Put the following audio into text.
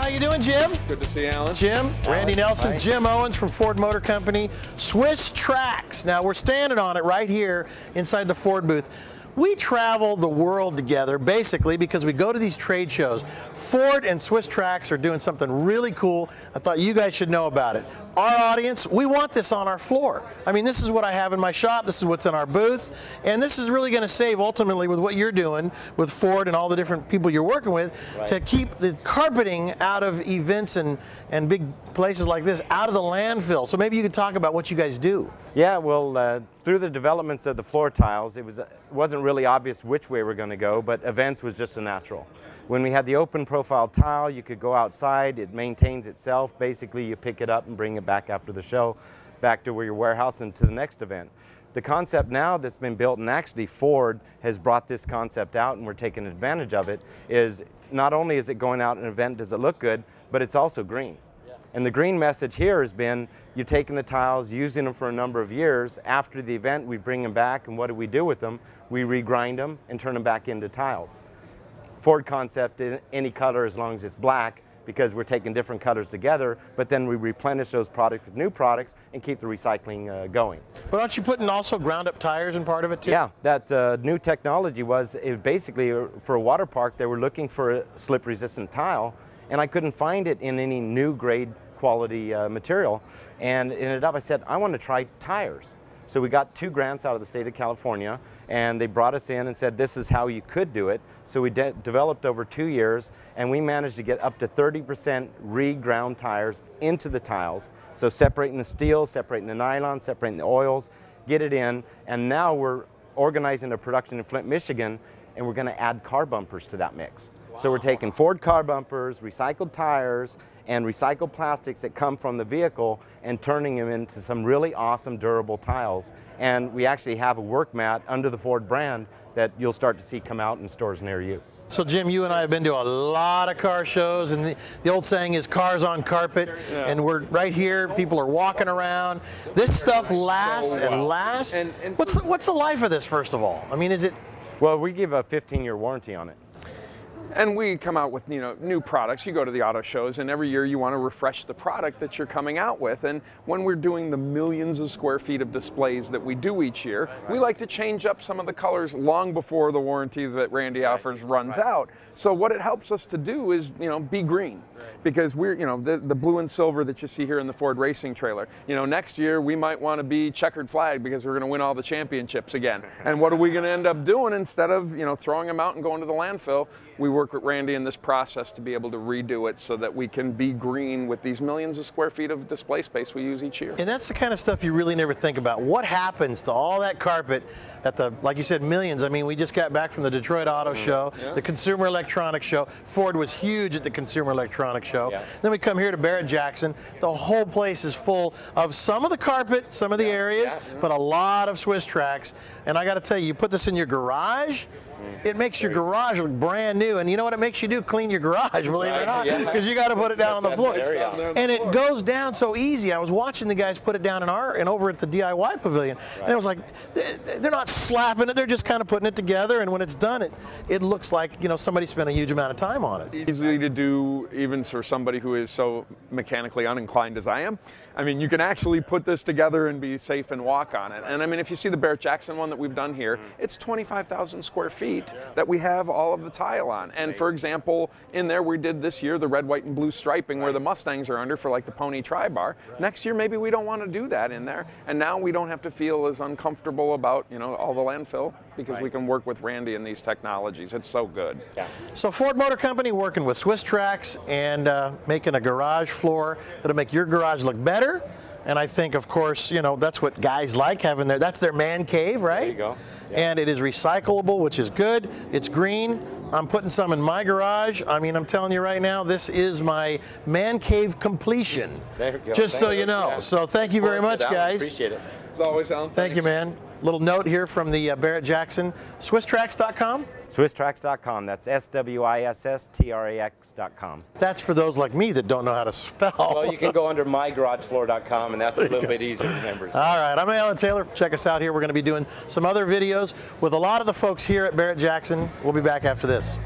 how you doing, Jim? Good to see you, Alan. Jim, Randy Nelson, Hi. Jim Owens from Ford Motor Company, Swisstrax. Now, we're standing on it right here inside the Ford booth. We travel the world together, basically, because we go to these trade shows. Ford and Swisstrax are doing something really cool. I thought you guys should know about it. Our audience, we want this on our floor. I mean, this is what I have in my shop. This is what's in our booth. And this is really going to save, ultimately, with what you're doing with Ford and all the different people you're working with, to keep the carpeting out of events and big places like this out of the landfill. So maybe you could talk about what you guys do. Yeah, well, through the developments of the floor tiles, it wasn't really obvious which way we're going to go, but events was just a natural. When we had the open profile tile, you could go outside, it maintains itself. Basically, you pick it up and bring it back after the show, back to where your warehouse and to the next event. The concept now that's been built, and actually Ford has brought this concept out and we're taking advantage of it, is not only is it going out an event, does it look good, but it's also green. And the green message here has been, you're taking the tiles, using them for a number of years. After the event, we bring them back, and what do we do with them? We regrind them and turn them back into tiles. Ford concept is any color as long as it's black, because we're taking different colors together, but then we replenish those products with new products and keep the recycling going. But aren't you putting also ground up tires in part of it too? Yeah, that new technology was, basically for a water park, they were looking for a slip resistant tile, and I couldn't find it in any new grade quality material, and ended up I said I want to try tires. So we got 2 grants out of the state of California, and they brought us in and said this is how you could do it. So we developed over 2 years, and we managed to get up to 30% reground tires into the tiles. So separating the steel, separating the nylon, separating the oils, get it in, and now we're organizing a production in Flint, Michigan, and we're going to add car bumpers to that mix. So we're taking Ford car bumpers, recycled tires, and recycled plastics that come from the vehicle and turning them into some really awesome durable tiles. And we actually have a work mat under the Ford brand that you'll start to see come out in stores near you. So Jim, you and I have been to a lot of car shows, and the old saying is cars on carpet, and we're right here, people are walking around. This stuff lasts and lasts. And what's the life of this, first of all? I mean, is it? Well, we give a 15-year warranty on it. And we come out with new products. You go to the auto shows, and every year you want to refresh the product that you're coming out with. And when we're doing the millions of square feet of displays that we do each year, we like to change up some of the colors long before the warranty that Randy offers runs out. So what it helps us to do is, be green, because we're, the blue and silver that you see here in the Ford racing trailer. Next year we might want to be checkered flag because we're going to win all the championships again. And what are we going to end up doing instead of, throwing them out and going to the landfill? We work with Randy in this process to be able to redo it so that we can be green with these millions of square feet of display space we use each year. And that's the kind of stuff you really never think about. What happens to all that carpet at the, like you said, millions? I mean, we just got back from the Detroit Auto Show, the Consumer Electronics Show. Ford was huge at the Consumer Electronics Show. Then we come here to Barrett-Jackson. The whole place is full of some of the carpet, some of the areas, but a lot of Swisstrax. And I got to tell you, you put this in your garage, it makes your garage look brand new. And you know what it makes you do? Clean your garage, believe it or not, because you got to put it down on the floor. And it goes down so easy. I was watching the guys put it down in over at the DIY Pavilion, and it was like, they're not slapping it, they're just kind of putting it together, and when it's done, it looks like, somebody spent a huge amount of time on it. Easy to do even for somebody who is so mechanically uninclined as I am. I mean, you can actually put this together and be safe and walk on it. And I mean, if you see the Barrett-Jackson one that we've done here, it's 25,000 square feet that we have all of the tile on. And for example, in there we did this year the red, white, and blue striping where the Mustangs are under for like the Pony Tri-Bar. Next year maybe we don't want to do that in there. And now we don't have to feel as uncomfortable about, all the landfill, because we can work with Randy in these technologies. It's so good. So Ford Motor Company working with Swisstrax and making a garage floor that'll make your garage look better. And I think, of course, that's what guys like having that's their man cave, right? There you go. And it is recyclable, which is good. It's green. I'm putting some in my garage. I mean, I'm telling you right now, this is my man cave completion. There you go. Just so you know. So thank you very much, guys. Appreciate it. As always, Alan. Thank you, man. Little note here from the Barrett-Jackson. Swisstrax.com? Swisstrax.com. That's SWISSTRAX.com. That's for those like me that don't know how to spell. Well, you can go under mygaragefloor.com, and that's a little bit easier to remember. All right, I'm Alan Taylor. Check us out here. We're going to be doing some other videos with a lot of the folks here at Barrett-Jackson. We'll be back after this.